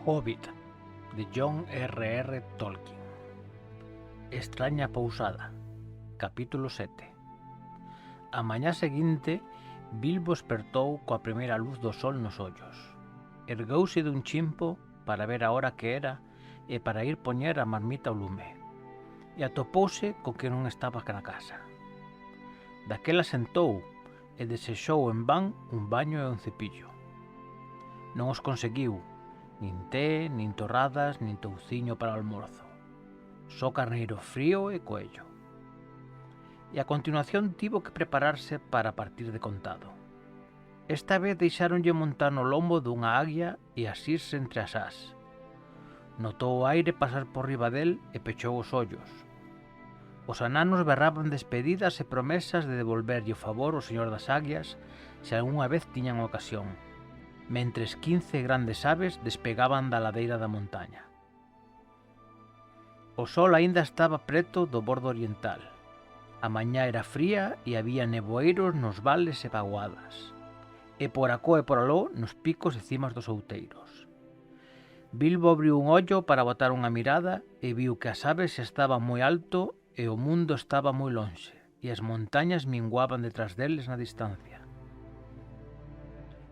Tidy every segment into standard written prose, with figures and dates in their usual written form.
Hobbit, de John R.R. Tolkien. Extraña pousada. Capítulo 7. A mañá seguinte, Bilbo espertou coa primeira luz do sol nos ollos. Ergueuse dun chimpo para ver a hora que era e para ir poñer a marmita ao lume. E atopouse co que non estaba na casa. Daquela sentou e desexou en van un baño e un cepillo. Non os conseguiu, nin té, nin torradas, nin touciño para o almorzo. Só carneiro frío e coello. E a continuación tivo que prepararse para partir de contado. Esta vez deixáronlle montar no lombo dunha aguia e asirse entre as ás. Notou o aire pasar por riba del e pechou os ollos. Os ananos berraban despedidas e promesas de devolverlle o favor ao señor das aguias se algunha vez tiñan ocasión, mentres 15 grandes aves despegaban da ladeira da montaña. O sol aínda estaba preto do bordo oriental. A mañá era fría e había nevoeiros nos vales e vaguadas, e por acó e por aló nos picos e cimas dos outeiros. Bilbo abriu un ollo para botar unha mirada e viu que as aves estaban moi alto e o mundo estaba moi lonxe, e as montañas minguaban detrás deles na distancia.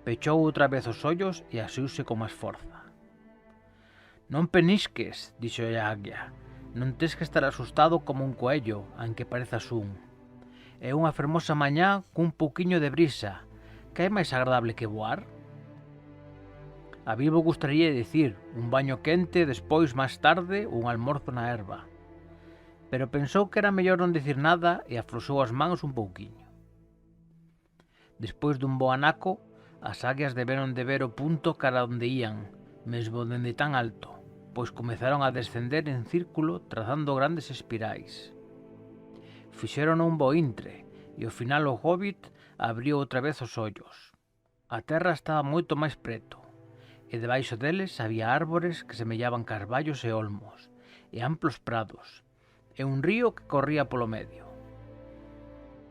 Pechou outra vez os ollos e asiuse con máis forza. «Non penisques», dixo a aguia, «non tes que estar asustado como un coello, aunque parezas un. É unha fermosa mañá cun pouquiño de brisa, que é máis agradable que voar?» A Bilbo gustaría dicir un baño quente despois máis tarde un almorzo na erva, pero pensou que era mellor non dicir nada e afloxou as mans un pouquiño. Despois dun bo anaco, as aguias deberon de ver o punto cara onde ían, mesmo dende tan alto, pois comezaron a descender en círculo trazando grandes espirais. Fixeron un bo intre e ao final o Hobbit abriu outra vez os ollos. A terra estaba moito máis preto, e debaixo deles había árbores que semellaban carballos e olmos, e amplos prados, e un río que corría polo medio.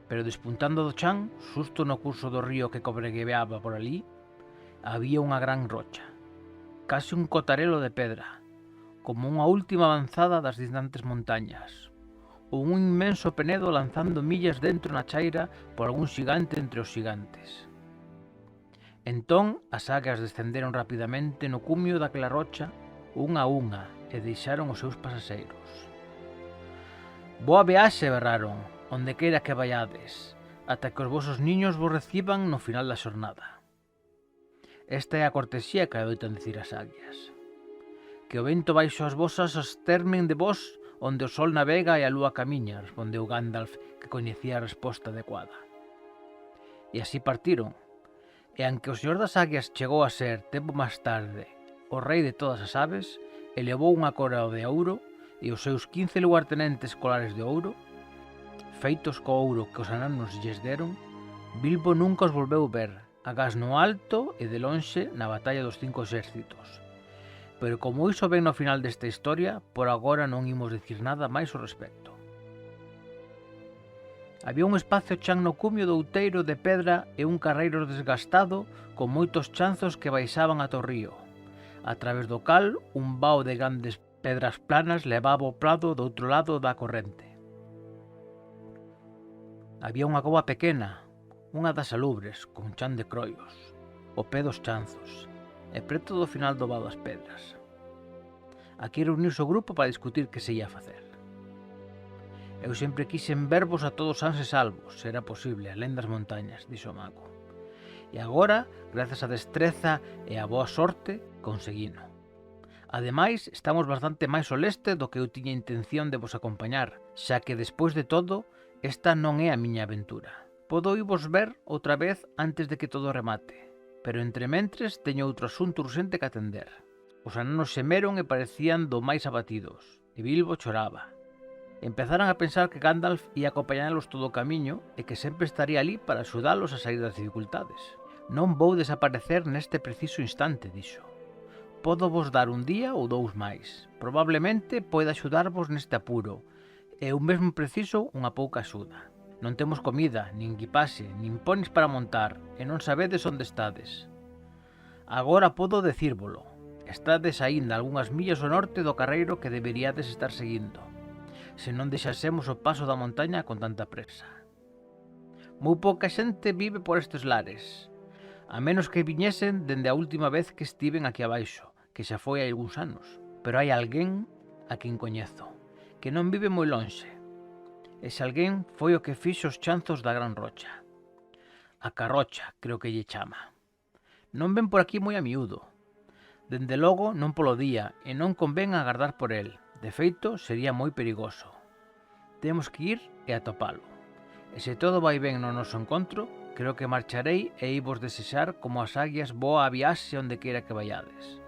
Pero despuntando do chan, xusto no curso do río que cobregueaba por ali, había unha gran rocha, case un cotarelo de pedra, como unha última avanzada das distantes montañas, ou un inmenso penedo lanzando millas dentro na chaira por algún xigante entre os xigantes. Entón, as aguias descenderon rapidamente no cumio daquela rocha, unha a unha, e deixaron os seus pasaxeiros. «Boa viaxe», berraron, «onde queira que vaiades, ata que os vosos niños vos reciban no final da xornada». Esta é a cortesía que adoitan dicir as aguias. «Que o vento baixo as vosas estermen de vos onde o sol navega e a lúa camiña», respondeu Gandalf, que coñecía a resposta adecuada. E así partiron, e aunque o señor das aguias chegou a ser, tempo máis tarde, o rei de todas as aves, e levou unha coroa de ouro e os seus 15 lugartenentes colares de ouro, feitos co ouro que os ananos lles deron, Bilbo nunca os volveu ver, agás no alto e de lonxe na batalla dos 5 exércitos. Pero como iso ven no final desta historia, por agora non imos dicir nada máis ao respecto. Había un espacio chan no cumio do outeiro de pedra e un carreiro desgastado con moitos chanzos que baixaban ata o río, a través do cal un vao de grandes pedras planas levaba o prado do outro lado da corrente. Había unha cova pequena, unha das alubres, con chan de croios, o pé dos chanzos, e preto do final do vao das pedras. Aquí reuniuse o grupo para discutir que se ia facer. «Eu sempre quixen vervos a todos sans e salvos, se era posible, alén das montañas», dixo o mago. «E agora, grazas á destreza e á boa sorte, conseguino. Ademais, estamos bastante máis ao leste do que eu tiña intención de vos acompañar, xa que, despois de todo, esta non é a miña aventura. Podo irvos ver outra vez antes de que todo remate, pero entrementres teño outro asunto urxente que atender». Os ananos xemeron e parecían do máis abatidos, e Bilbo choraba. Empezaran a pensar que Gandalf ia acompañalos todo o camiño e que sempre estaría ali para axudalos a sair das dificultades. «Non vou desaparecer neste preciso instante», dixo. «Podo vos dar un día ou dous máis. Probablemente poida axudarvos neste apuro, e eu mesmo preciso unha pouca axuda. Non temos comida, nin equipaxe, nin ponis para montar, e non sabedes onde estades. Agora podo decírvolo. Estades aínda algunhas millas ao norte do carreiro que deberíades estar seguindo, se non deixásemos o paso da montaña con tanta presa. Moi pouca xente vive por estes lares, a menos que viñesen dende a última vez que estiven aquí abaixo, que xa foi hai algúns anos. Pero hai alguén a quen coñezo, que non vive moi lonxe. Ese alguén foi o que fixo os chanzos da Gran Rocha. A Carrocha, creo que lle chama. Non ven por aquí moi a miúdo. Dende logo non polo día e non convén agardar por el. De feito, sería moi perigoso. Temos que ir e atopalo. E se todo vai ben no noso encontro, creo que marcharei e vos desexar como as águias boa a viaxe onde queira que vayades.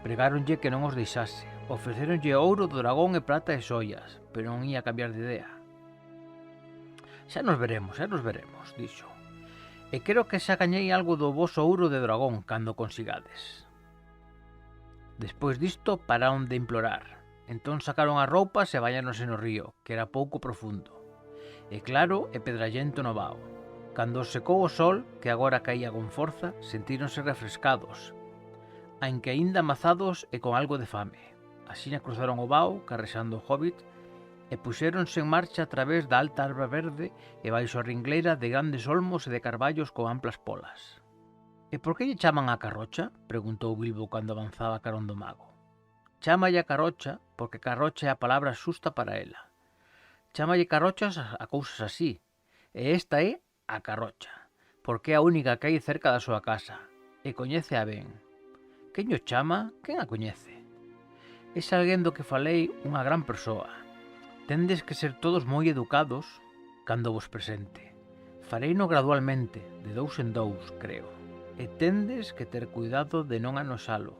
Pregáronlle que non os deixase, ofrecéronlle ouro do dragón e prata e xoias, pero non ia cambiar de idea. Xa nos veremos, dixo. E creo que xa gañei algo do voso ouro de dragón cando consigades. Despois disto pararon de implorar. Entón sacaron as roupas e bañáronse no río, que era pouco profundo. E claro e pedrallento no vao. Cando secou o sol, que agora caía con forza, sentíronse refrescados, aínque aínda amazados e con algo de fame. Axiña cruzaron o vao, carrexando o hobbit, e puxéronse en marcha a través da alta arba verde e baixo a ringleira de grandes olmos e de carballos con amplas polas. «E por que lle chaman a Carrocha?», preguntou Bilbo cando avanzaba carón do mago. «Chámalle a Carrocha porque Carrocha é a palabra xusta para ela. Chámalle Carrochas a cousas así, e esta é a Carrocha, porque é a única que hai cerca da súa casa, e coñece a ben. Quen o chama? Quen a coñece? Ese alguén do que falei unha gran persoa. Tendes que ser todos moi educados cando vos presente. Fareino gradualmente, de 2 en 2, creo. E tendes que ter cuidado de non anoxalo,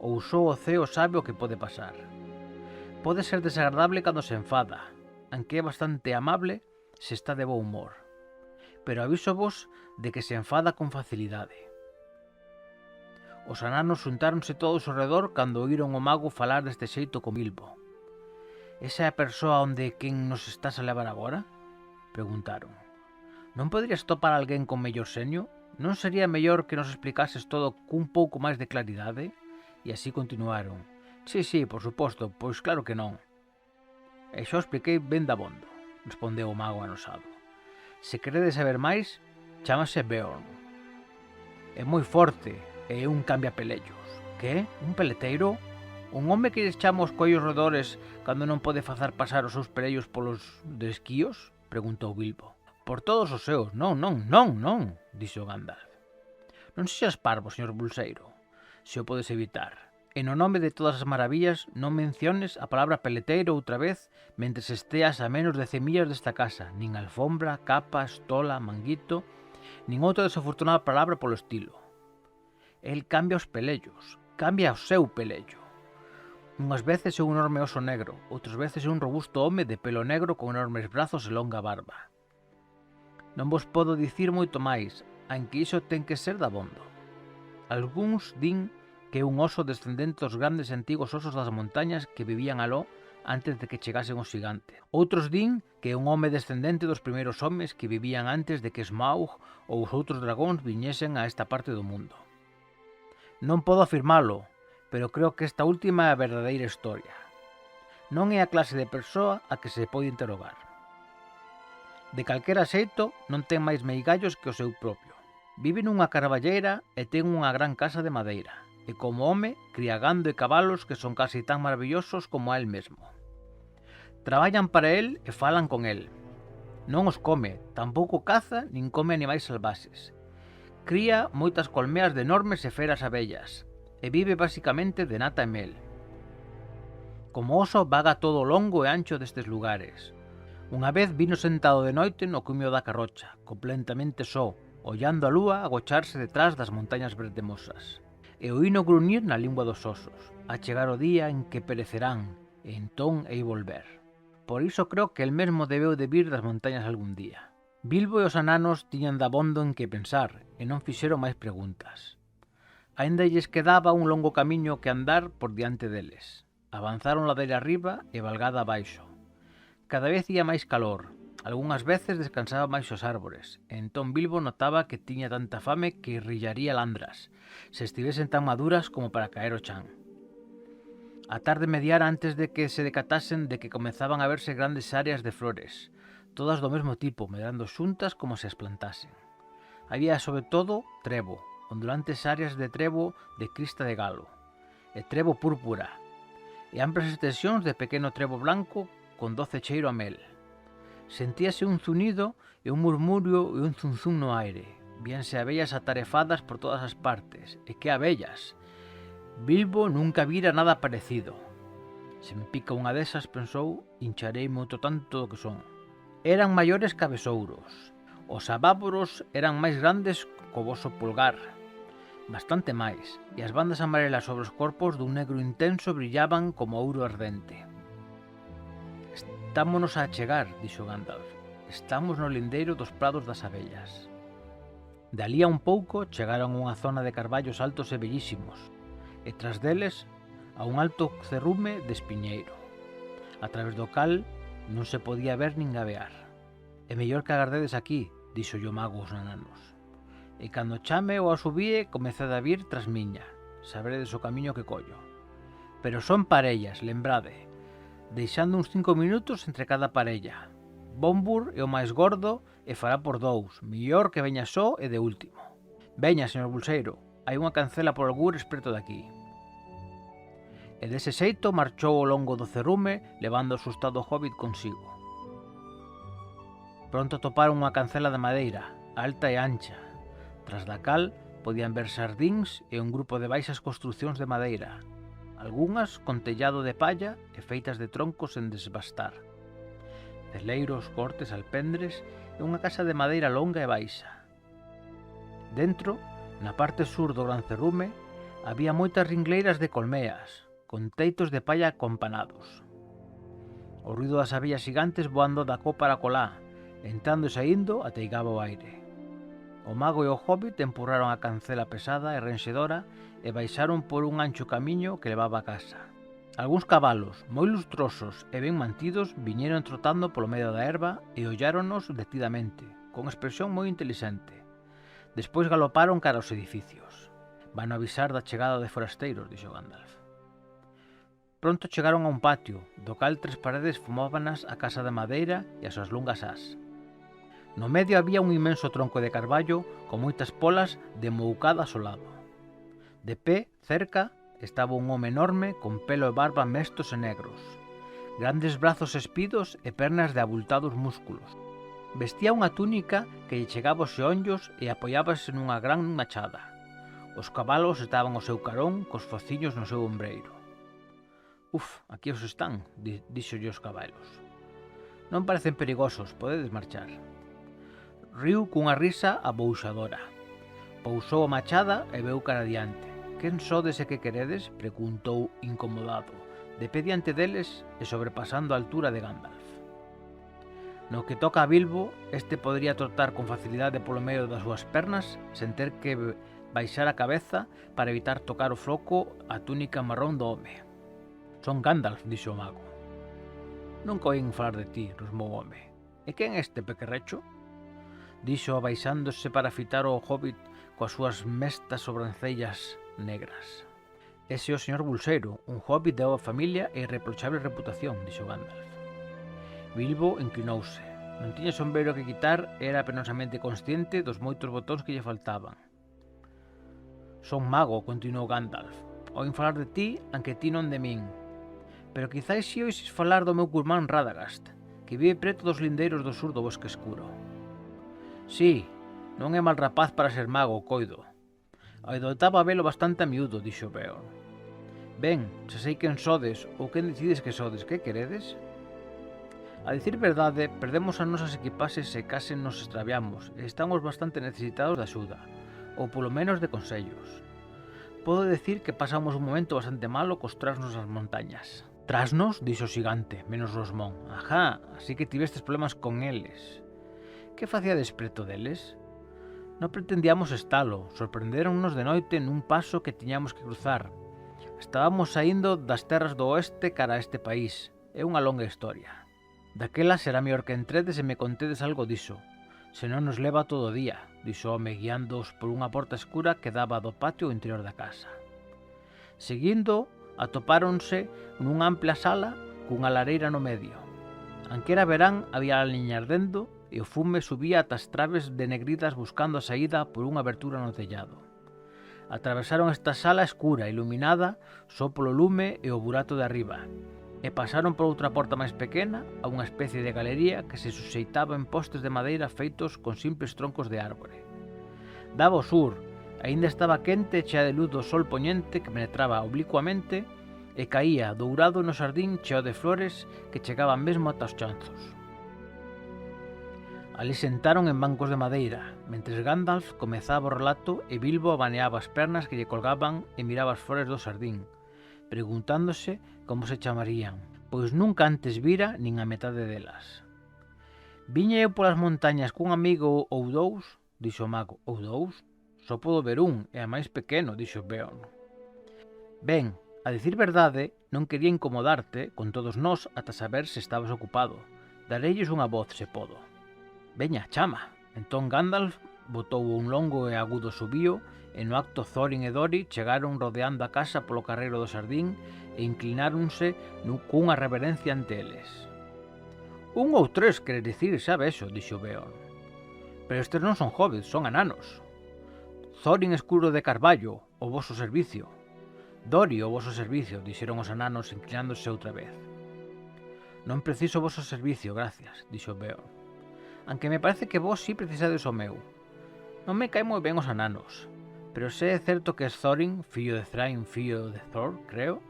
ou só o ceo sabe o que pode pasar. Pode ser desagradable cando se enfada, aunque é bastante amable se está de bo humor. Pero avísovos de que se enfada con facilidade. Os ananos xuntáronse todos ao redor cando oíron o mago falar deste xeito con Bilbo. «Esa é a persoa onde quen nos estás a levar agora?», preguntaron. «Non poderías topar alguén con mellor seño? Non sería mellor que nos explicases todo cun pouco máis de claridade?» E así continuaron. «Sí, por suposto, pois claro que non. E xa o expliquei ben dabondo», respondeu o mago anosado. «Se queredes saber máis, chámase Beorn. É moi forte e é un cambiapelellos». «Que? Un peleteiro? Un home que lles chama os coellos redores cando non pode facer pasar os seus pelellos polos de esquíos?», preguntou Bilbo. «Por todos os seus, non, dixo Gandalf. «Non sexas parvo, señor Bolseiro, se o podes evitar. E no nome de todas as maravillas non menciones a palabra peleteiro outra vez mentres esteas a menos de 100 millas desta casa, nin alfombra, capa, estola, manguito, nin outra desafortunada palabra polo estilo. El cambia os pelellos, cambia o seu pelello. Unhas veces é un enorme oso negro, outras veces é un robusto home de pelo negro con enormes brazos e longa barba. Non vos podo dicir moito máis, aínque iso ten que ser dabondo. Algúns din que é un oso descendente dos grandes e antigos osos das montañas que vivían aló antes de que chegasen os gigantes. Outros din que é un home descendente dos primeiros homes que vivían antes de que Smaug ou os outros dragóns viñesen a esta parte do mundo. Non podo afirmalo, pero creo que esta última é a verdadeira historia. Non é a clase de persoa a que se pode interrogar. De calquera xeito, non ten máis meigallos que o seu propio. Vive nunha carballeira e ten unha gran casa de madeira, e como home cría gando e cabalos que son casi tan maravillosos como a el mesmo. Traballan para el e falan con el. Non os come, tampouco caza nin come animais salvaxes. Cría moitas colmeas de enormes e feras abellas, e vive basicamente de nata e mel. Como oso vaga todo o longo e ancho destes lugares. Unha vez vino sentado de noite no cumio da Carrocha, completamente só, ollando a lúa agocharse detrás das montañas verdemosas. E oíno grunir na lingua dos osos, a chegar o día en que perecerán, e entón hei volver. Por iso creo que el mesmo debeu de vir das montañas algún día. Bilbo e os ananos tiñan dabondo en que pensar, e non fixeron máis preguntas. Aínda lles quedaba un longo camiño que andar por diante deles. Avanzaron ladeira arriba e valgada abaixo. Cada vez ía máis calor, Algunhas veces descansaba máis os árbores, e entón Bilbo notaba que tiña tanta fame que rillaría landras, se estivesen tan maduras como para caer ao chan. A tarde mediara antes de que se decatasen de que comezaban a verse grandes áreas de flores, todas do mesmo tipo, medrando xuntas como se as plantasen. Había sobre todo trevo, ondulantes áreas de trevo de crista de galo, e trevo púrpura, e amplas extensións de pequeno trevo blanco con doce cheiro a mel. Sentíase un zunido e un murmurio e un zunzún no aire. Víanse abellas atarefadas por todas as partes. E que abellas! Bilbo nunca vira nada parecido. Se me pica unha desas, pensou, hinchareime outro tanto do que son. Eran maiores que besouros. Os abáboros eran máis grandes co voso pulgar, bastante máis, e as bandas amarelas sobre os corpos dun negro intenso brillaban como ouro ardente. Estámonos a chegar, dixo Gandalf. Estamos no lindeiro dos prados das abellas. De alí a un pouco chegaron a unha zona de carballos altos e bellísimos, e tras deles a un alto cerrume de espiñeiro, a través do cal non se podía ver nin gabear. É mellor que agardedes aquí, dixo o mago aos nananos, e cando chame ou a subíe comecede a vir tras miña, sabredes o camiño que collo. Pero son parellas, lembrade, deixando uns 5 minutos entre cada parella. Bombur é o máis gordo e fará por 2, mellor que veña só e de último. Veña, señor Bolseiro, hai unha cancela por algures preto de aquí. E dese xeito marchou ao longo do cerrume levando o asustado hobbit consigo. Pronto toparon unha cancela de madeira, alta e ancha, tras da cal podían ver sardíns e un grupo de baixas construcións de madeira, algunhas con tellado de palla e feitas de troncos en desbastar, celeiros, cortes, alpendres e unha casa de madeira longa e baixa. Dentro, na parte sur do gran cerrume, había moitas ringleiras de colmeas, con teitos de palla acompanados. O ruido das abellas gigantes voando da có para colá, entrando e saindo ateigaba o aire. O mago e o hobbit empurraron a cancela pesada e renxedora e baixaron por un ancho camiño que levaba a casa. Algúns cabalos, moi lustrosos e ben mantidos, viñeron trotando polo medio da erva e olláronos detidamente, con expresión moi intelixente. Despois galoparon cara aos edificios. Van avisar da chegada de forasteiros, dixo Gandalf. Pronto chegaron a un patio, do cal 3 paredes fumábanas a casa de madeira e as súas longas ás. No medio había un inmenso tronco de carballo con moitas polas de moucadas ao lado. De pé, cerca, estaba un home enorme con pelo e barba mestos e negros, grandes brazos espidos e pernas de abultados músculos. Vestía unha túnica que lle chegaba aos xeonllos e apoiábase nunha gran machada. Os cabalos estaban ao seu carón cos fociños no seu ombreiro. Uf, aquí os están, díxolle os cabalos. Non parecen perigosos, podedes marchar. Riu cunha risa abouxadora. Pousou a machada e veu cara adiante. Quen sodes e que queredes? Preguntou incomodado, de pé diante deles e sobrepasando a altura de Gandalf. No que toca a Bilbo, este podría trotar con facilidade polo medio das súas pernas sen ter que baixar a cabeza para evitar tocar o floco a túnica marrón do home. Son Gandalf, dixo o mago. Nunca oín falar de ti, rosmou o home. E quen é este pequerrecho? Dixo abaixándose para fitar o hobbit coas súas mestas sobrancellas negras. Ese é o señor Bolseiro, un hobbit de boa familia e irreprochable reputación, dixo Gandalf. Bilbo inclinouse. Non tiña sombreiro que quitar e era penosamente consciente dos moitos botóns que lle faltaban. Son mago, continuou Gandalf. Oín falar de ti, anque ti non de min. Pero quizáis si oises falar do meu curmán Radagast, que vive preto dos lindeiros do sur do bosque escuro. Sí, non é mal rapaz para ser mago, coido. Adoitaba velo bastante a miúdo, dixo Beorn. Ben, se sei quen sodes ou quen decides que sodes, que queredes? A dicir verdade, perdemos as nosas equipaxes e case nos extraviamos e estamos bastante necesitados de axuda, ou polo menos de consellos. Podo decir que pasamos un momento bastante malo cos trasnos nas montañas. Trasnos, dixo o xigante, menos Rosmón. Ajá, así que tivestes problemas con eles. Que facíades preto deles? Non pretendíamos estalo, sorprenderonnos de noite nun paso que tiñamos que cruzar. Estábamos saindo das terras do oeste cara a este país. É unha longa historia. Daquela será mellor que entredes e me contedes algo diso, senón nos leva todo o día, dixo o home guiándoos por unha porta escura que daba do patio ao interior da casa. Seguindo, atopáronse nunha ampla sala cunha lareira no medio. Anque era verán, había a liña ardendo e o fume subía ata as traves denegridas buscando a saída por unha abertura no tellado. Atravesaron esta sala escura, iluminada só polo lume e o burato de arriba, e pasaron por outra porta máis pequena a unha especie de galería que se suxeitaba en postes de madeira feitos con simples troncos de árbore. Daba ao sur, aínda estaba quente e chea de luz do sol poñente que penetraba oblicuamente e caía dourado no xardín cheo de flores que chegaban mesmo ata os chanzos. Ali sentaron en bancos de madeira, mentres Gandalf comezaba o relato e Bilbo abaneaba as pernas que lle colgaban e miraba as flores do xardín, preguntándose como se chamarían, pois nunca antes vira nin a metade delas. Viña eu polas montañas cun amigo ou dous, dixo o mago. Ou dous? Só podo ver un, e a máis pequeno, dixo Beorn. Ben, a dicir verdade, non quería incomodarte con todos nós ata saber se estabas ocupado. Dareilles unha voz, se podo. Veña, chama. Entón Gandalf botou un longo e agudo subío e no acto Thorin e Dori chegaron rodeando a casa polo carreiro do xardín e inclináronse cunha reverencia ante eles. Un ou tres, queres dicir, xa vexo, dixo Beorn. Pero estes non son hobbits, son ananos. Thorin escuro de carballo, o voso servicio. Dori, o voso servicio, dixeron os ananos inclinándose outra vez. Non preciso o voso servicio, gracias, dixo Beorn. Anque me parece que vos si precisades o meu. Non me caen moi ben os ananos, pero se é certo que es Thorin, fillo de Thrain, fillo de Thor, creo,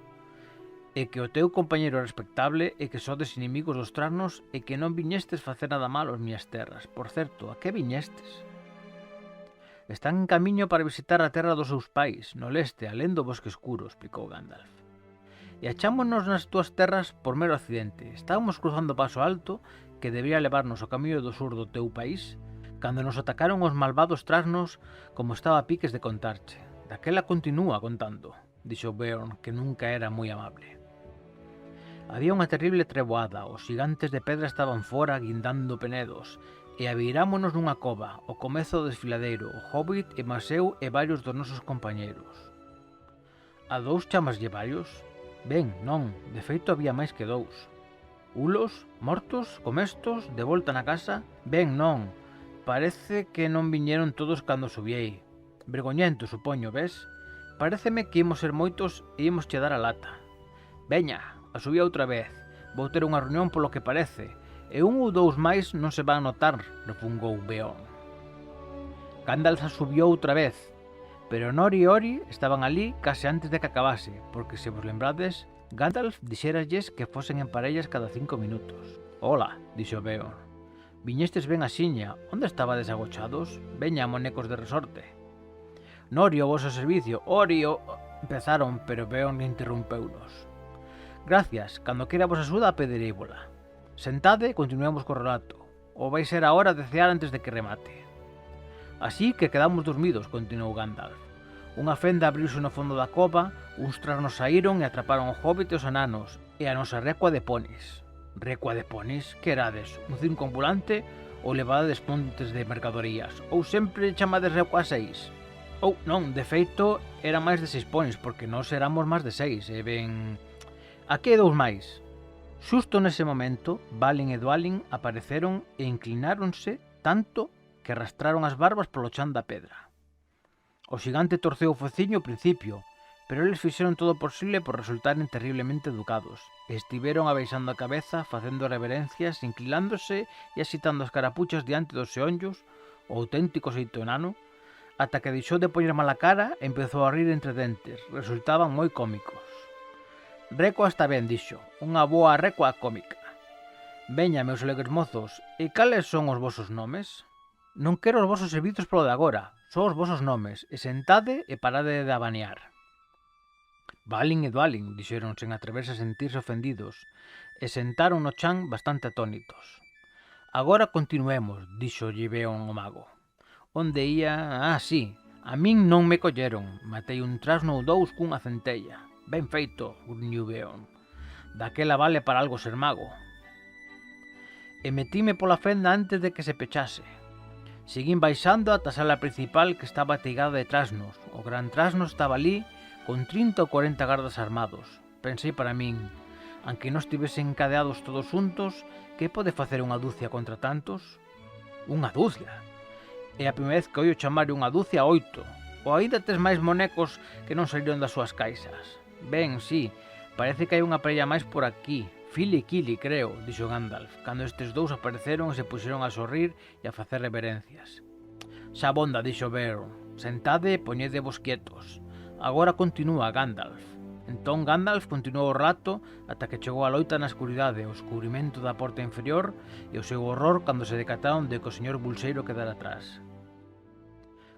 e que o teu compañeiro é respectable e que sodes inimigos dos trasnos e que non viñestes facer nada mal aos miñas terras. Por certo, a que viñestes? Están en camiño para visitar a terra dos seus pais, no leste, alén do bosque escuro, explicou Gandalf. E achámonos nas túas terras por mero accidente. Estábamos cruzando Paso Alto, que debería levarnos ao camiño do sur do teu país, cando nos atacaron os malvados trasnos, como estaba a piques de contarche. Daquela continúa contando, dixo Beorn, que nunca era moi amable. Había unha terrible treboada, os gigantes de pedra estaban fora guindando penedos, e avirámonos nunha cova, o comezo do desfiladeiro, o hobbit e Maseu e varios dos nosos compañeros. A dous chamaslle varios? Ben, non, de feito había máis que dous. Ulos, mortos, comestos, de volta na casa? Ben, non, parece que non viñeron todos cando subiei. Vergoñento, supoño, ves? Paréceme que imos ser moitos e imos che dar a lata. Veña, a subir outra vez, vou ter unha reunión polo que parece, e un ou dous máis non se van notar, refungou Beorn. Gandalf subiu outra vez, pero Nori e Ori estaban ali case antes de que acabase, porque se vos lembrades, Gandalf dixéralles que fosen en parellas cada 5 minutos. Ola, dixo Beorn. Viñestes ben axiña, onde estabades agochados? Veña, monecos de resorte. Nori o voso servicio, Ori o... Empezaron, pero Beorn interrompeunos. Gracias, cando quera vos axuda pedireívola. Sentade e continuemos co relato. Ou vai ser a hora de cear antes de que remate. Así que quedamos dormidos, continuou Gandalf. Unha fenda abriuse no fondo da cova, uns trasnos saíron e atraparon o hobbit e os ananos, e a nosa recua de ponis. Recua de ponis? Que erades? Un circo ambulante ou levadades pontes de mercadorías? Ou sempre chamades recua 6? Ou non, de feito, era máis de 6 ponis, porque nós éramos máis de 6, e ben... Aquí hai dous máis. Xusto nese momento, Balin e Dwalin apareceron e inclináronse tanto que arrastraron as barbas polo chan da pedra. O xigante torceu o fociño ao principio, pero eles fixeron todo o posible por resultaren terriblemente educados, e estiveron abaixando a cabeza, facendo reverencias, inclinándose e axitando as carapuchas diante dos xeonllos, o auténtico xeito enano, ata que deixou de poñer mala cara e empezou a rir entre dentes. Resultaban moi cómicos. Recua está ben, dixo, unha boa recua cómica. Veña, meus alegres mozos, e cales son os vosos nomes? Non quero os vosos servizos polo de agora, só os vosos nomes, e sentade e parade de abanear. Balin e Dwalin, dixeron sen atreverse a sentirse ofendidos, e sentaron no chan bastante atónitos. Agora continuemos, dixo Beorn o mago. Onde ia? Ah, sí, a min non me colleron, matei un trasno ou dous cunha centella. Ben feito, gruñiu Beorn. Daquela vale para algo ser mago. e metime pola fenda antes de que se pechase. Seguín baixando ata a sala principal que estaba ateigada de trasnos. O gran trasno estaba ali con 30 ou 40 gardas armados. Pensei para min, aunque non estivesen encadeados todos xuntos, que pode facer unha dúcia contra tantos? Unha dúcia? É a primeira vez que oio chamar unha dúcia a 8. Ou aínda tes máis monecos que non saíron das súas caixas? Ben, sí, parece que hai unha parella máis por aquí. Phil e Kili, creo, dixo Gandalf, cando estes dous apareceron e se puxeron a sorrir e a facer reverencias. Xa bonda, dixo Beorn, sentade e poñedevos quietos. Agora continúa Gandalf. Entón Gandalf continuou o rato ata que chegou a loita na escuridade, o escubrimento da porta inferior e o seu horror cando se decataron de que o señor Bolseiro quedara atrás.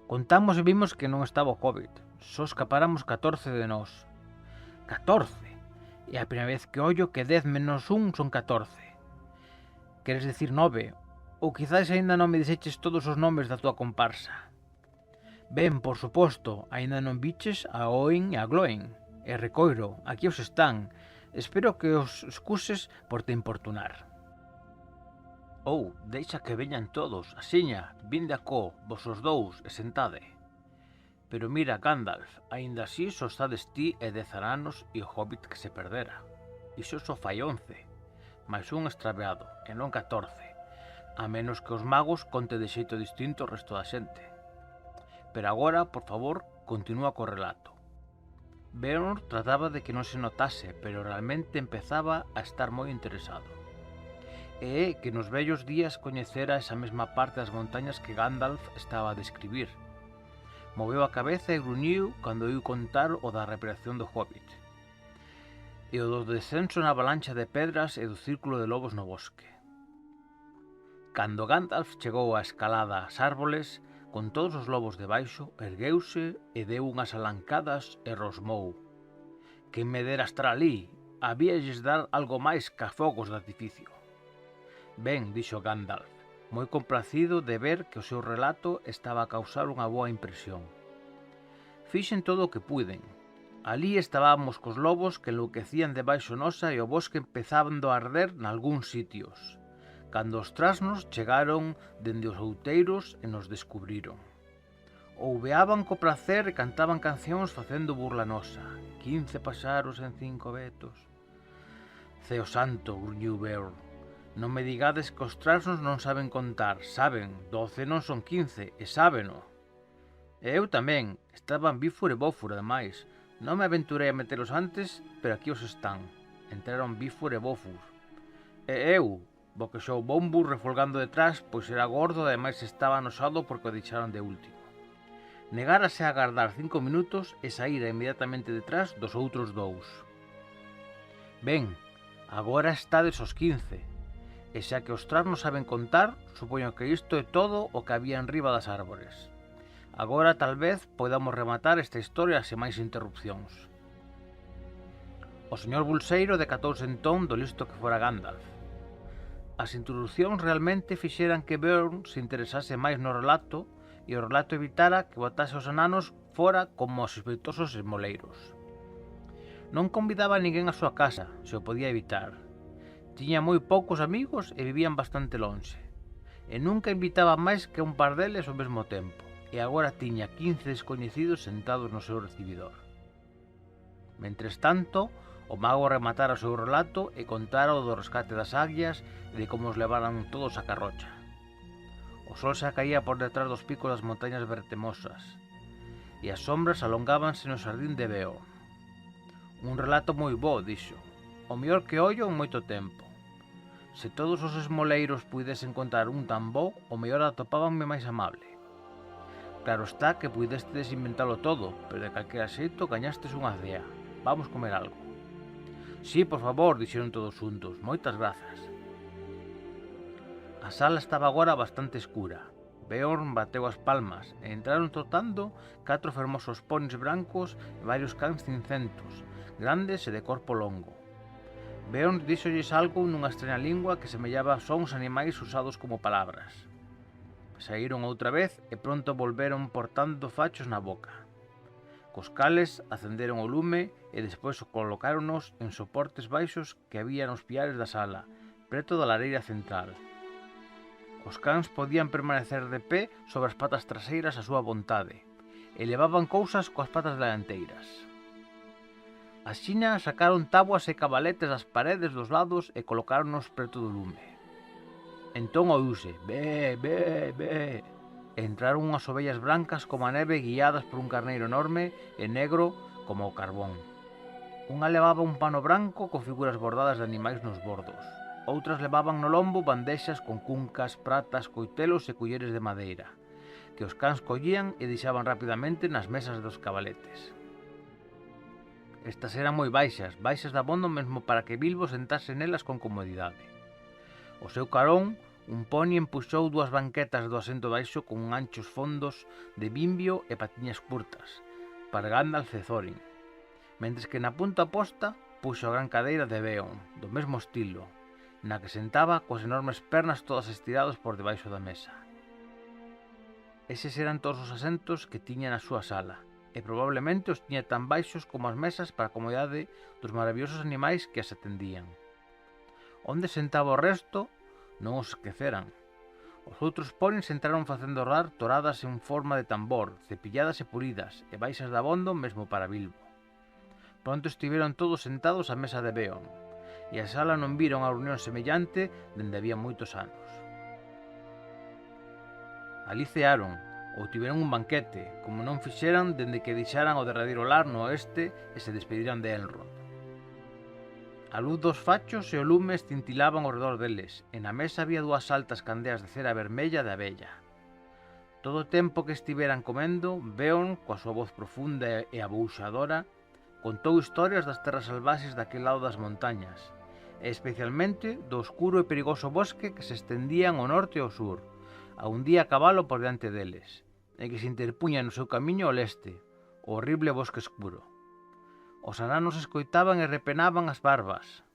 Contamos e vimos que non estaba o Hobbit, só escapáramos 14 de nós. 14? É a primeira vez que ollo que 10 menos 1 son 14. Queres decir 9? Ou quizás aínda non me dixeches todos os nomes da tua comparsa. Ben, por suposto, aínda non biches a Oin e a Gloin. E recoiro, aquí os están. Espero que os excuses por te importunar. Deixa que veñan todos, asiña, vinde acó, vos os dous, e sentade. Pero mira, Gandalf, aínda así só estades ti e 10 ananos e o Hobbit que se perdera. Iso só fai 11, máis un extraviado, e non 14, a menos que os magos conte de xeito distinto o resto da xente. Pero agora, por favor, continúa co relato. Beorn trataba de que non se notase, pero realmente empezaba a estar moi interesado. E é que nos vellos días coñecera esa mesma parte das montañas que Gandalf estaba a describir. Moveu a cabeza e gruñiu cando iu contar o da reparación do Hobbit e o do descenso na avalancha de pedras e do círculo de lobos no bosque. Cando Gandalf chegou á escalada ás árboles, con todos os lobos debaixo, ergueuse e deu unhas alancadas e rosmou. Que me dera estar ali, habíalles dar algo máis ca fogos de artificio. Ben, dixo Gandalf, moi complacido de ver que o seu relato estaba a causar unha boa impresión. Fixen todo o que puiden. Alí estábamos cos lobos que enlouquecían debaixo nosa e o bosque empezando a arder nalgúns sitios, cando os trasnos chegaron dende os outeiros e nos descubriron. Ouveaban co placer e cantaban cancións facendo burla nosa. 15 paxaros en 5 vetos. Ceo santo, gruñiu Beorn. Non me digades que os trasnos non saben contar. Saben, 12 non son 15, e sábeno. E eu tamén, estaban Bifur e Bofur, ademais. Non me aventurei a metelos antes, pero aquí os están. Entraron Bifur e Bofur. E eu, boquexou Bombur refolgando detrás, pois era gordo e ademais estaba anosado porque o deixaron de último. Negárase a agardar 5 minutos e saíra inmediatamente detrás dos outros dous. Ben, agora estades os 15. E xa que os trasnos saben contar, supoño que isto é todo o que había enriba das árbores. Agora tal vez podamos rematar esta historia sen máis interrupcións. O señor Bolseiro decatouse entón do listo que fora Gandalf. As introducións realmente fixeran que Beorn se interesase máis no relato e o relato evitara que botase os ananos fora como os sospeitosos esmoleiros. Non convidaba a ninguén á súa casa, se o podía evitar. Tiña moi poucos amigos e vivían bastante lonxe. E nunca invitaba máis que a un par deles ao mesmo tempo. E agora tiña 15 descoñecidos sentados no seu recibidor. Mentres tanto, o mago rematara o seu relato e contara o do rescate das aguias e de como os levaran todos a carrocha. O sol xa caía por detrás dos picos das montañas vertemosas e as sombras alongábanse no xardín de Beorn. Un relato moi bo, dixo. O mellor que ollo en moito tempo. Se todos os esmoleiros puidesen contar un tan bo, o mellor atopábanme máis amable. Claro está que puidestes inventalo todo, pero de calquera xeito gañastes unha cea. Vamos comer algo. Sí, por favor, dixeron todos xuntos. Moitas grazas. A sala estaba agora bastante escura. Beorn bateu as palmas e entraron trotando 4 fermosos ponis brancos e varios cans cincentos, grandes e de corpo longo. Beorn díxolles algo nunha extraña lingua que semellaba sons animais usados como palabras. Saíron outra vez e pronto volveron portando fachos na boca. Cos cales acenderon o lume e despois colocáronos en soportes baixos que había nos piares da sala, preto da lareira central, Os cans podían permanecer de pé sobre as patas traseiras a súa vontade e levaban cousas coas patas delanteiras. Asina sacaron tabuas e cabaletes das paredes dos lados e colocáronos preto do lume. Entón ouse, bé, bé, bé, e entraron unhas ovellas brancas como a neve guiadas por un carneiro enorme e negro como o carbón. Unha levaba un pano branco con figuras bordadas de animais nos bordos. Outras levaban no lombo bandexas con cuncas, pratas, coitelos e culleres de madeira, que os cans collían e deixaban rapidamente nas mesas dos cabaletes. Estas eran moi baixas dabondo mesmo para que Bilbo sentase nelas con comodidade. O seu carón, un poni empuxou dúas banquetas do asento baixo con anchos fondos de bimbio e patiñas curtas, para Gandalf e Thorin, mentres que na punta oposta puxo a gran cadeira de Beorn, do mesmo estilo, na que sentaba coas enormes pernas todas estirados por debaixo da mesa. Eses eran todos os asentos que tiña na súa sala, e probablemente os tiña tan baixos como as mesas para a comodidade dos maravillosos animais que as atendían. Onde sentaba o resto non os esqueceran. Os outros ponis entraron facendo rodar toradas en forma de tambor, cepilladas e pulidas, e baixas dabondo mesmo para Bilbo. Pronto estiveron todos sentados á mesa de Beorn, e a sala non vira unha reunión semellante dende había moitos anos. Ali cearon, ou tiveron un banquete, como non fixeran dende que deixaran o derradeiro lar no oeste e se despediran de Elrond. A luz dos fachos e o lume escintilaban ao redor deles, e na mesa había dúas altas candeas de cera vermella de abella. Todo o tempo que estiveran comendo, Beorn, coa súa voz profunda e abouxadora, contou historias das terras salvaxes daquel lado das montañas, e especialmente do oscuro e perigoso bosque que se estendían ao norte e ao sur, a un día a cabalo por diante deles, e que se interpuña no seu camiño ao leste, o horrible bosque escuro. Os ananos escoitaban e repenaban as barbas,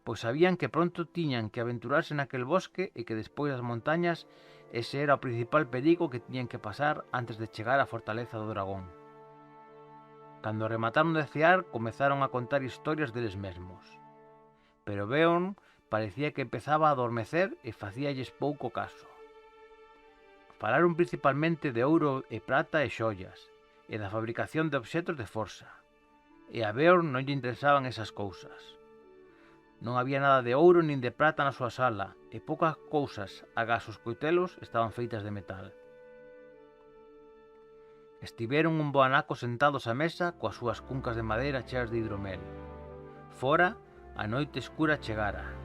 pois sabían que pronto tiñan que aventurarse naquel bosque e que despois das montañas ese era o principal perigo que tiñan que pasar antes de chegar á fortaleza do dragón. Cando remataron de cear, comezaron a contar historias deles mesmos. Pero Beorn parecía que empezaba a adormecer e facíalles pouco caso. Falaron principalmente de ouro e prata e xollas, e da fabricación de obxetos de forza, e a Beorn non lle interesaban esas cousas. Non había nada de ouro nin de prata na súa sala, e poucas cousas, agás os coitelos, estaban feitas de metal. Estiveron un bo anaco sentados á mesa coas súas cuncas de madeira cheas de hidromel. Fora, a noite escura chegara.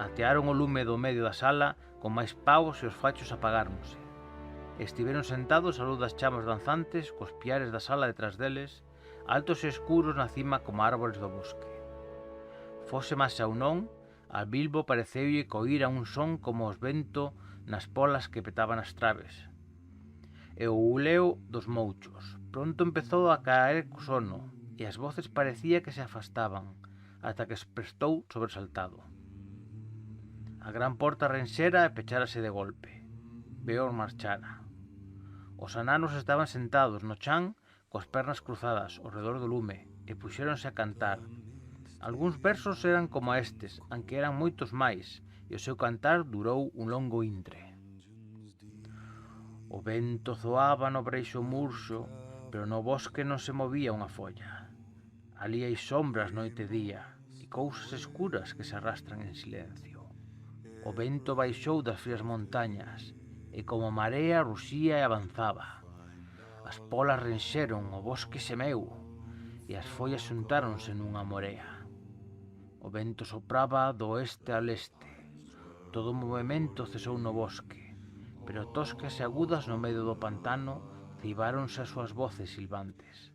Atearon o lume do medio da sala con máis pavos e os fachos apagáronse. Estiveron sentados á luz das chamas danzantes cos piares da sala detrás deles, altos e escuros na cima como árbores do bosque. Fose máis ou non, a Bilbo pareceulle que oíra un son como os vento nas polas que petaban as traves. E o uleo dos mouchos. Pronto empezou a caer co sono, e as voces parecía que se afastaban, ata que despertou sobresaltado. A gran porta renxera e pechárase de golpe. Beorn marchara. Os ananos estaban sentados no chan coas pernas cruzadas ao redor do lume e puxéronse a cantar. Algúns versos eran como estes, aunque eran moitos máis, e o seu cantar durou un longo intre. O vento zoaba no breixo murxo, pero no bosque non se movía unha folla. Ali hai sombras noite e día, e cousas escuras que se arrastran en silencio. O vento baixou das frías montañas, e como marea ruxía e avanzaba. As polas renxeron, o bosque semeu, e as follas xuntáronse nunha morea. O vento sopraba do oeste ao leste. Todo o movimento cesou no bosque, pero toscas e agudas no medio do pantano ceibaronse as súas voces silbantes.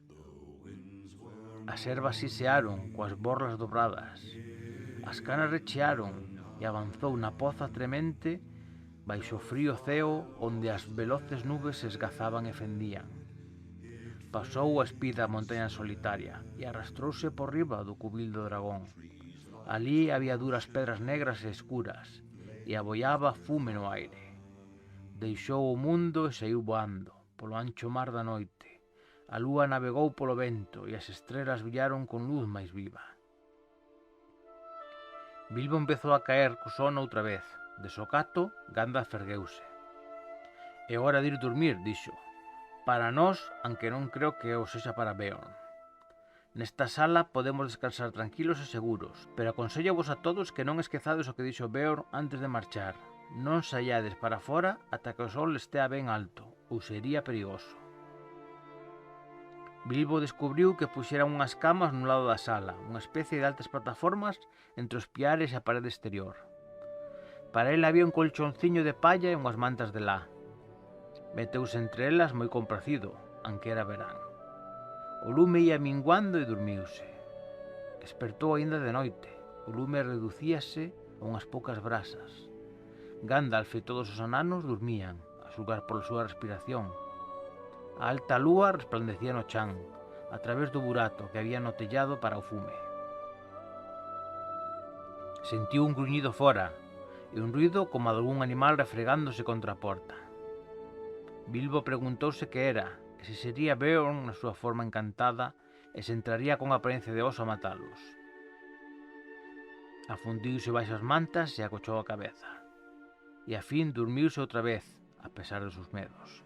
As ervas sisearon coas borlas dobradas, as canas rechearon e avanzou na poza tremente baixo o frío ceo onde as veloces nubes se esgazaban e fendían. Pasou a espida a montaña solitaria e arrastrouse por riba do cubil do dragón. Alí había duras pedras negras e escuras e aboiaba fume no aire. Deixou o mundo e saiu voando polo ancho mar da noite. A lúa navegou polo vento e as estrelas brillaron con luz máis viva. Bilbo empezou a caer co sono outra vez, De socato, Gandalf ergueuse. É hora de ir dormir, dixo. Para nós, aunque non creo que o sexa para Beorn. Nesta sala podemos descansar tranquilos e seguros, pero aconsellávos a todos que non esquezades o que dixo Beorn antes de marchar. Non saiades para fora ata que o sol estea ben alto, ou sería perigoso. Bilbo descubriu que puxeran unhas camas no lado da sala, unha especie de altas plataformas entre os piares e a parede exterior. Para el había un colchonciño de palla e unhas mantas de lá. Meteuse entre elas moi compracido, aunque era verán. O lume ia minguando e dormiuse. Despertou aínda de noite. O lume reducíase a unhas poucas brasas. Gandalf e todos os ananos dormían, a xulgar pola súa respiración. A alta lúa resplandecía no chan, a través do burato que había no tellado para o fume. Sentiu un gruñido fora, e un ruido como a algún animal refregándose contra a porta. Bilbo preguntouse que era, e se sería Beorn na súa forma encantada e se entraría con apariencia de oso a matalos. Afundiuse baixo as mantas e acochou a cabeza. E a fin dormiuse outra vez, a pesar dos seus medos.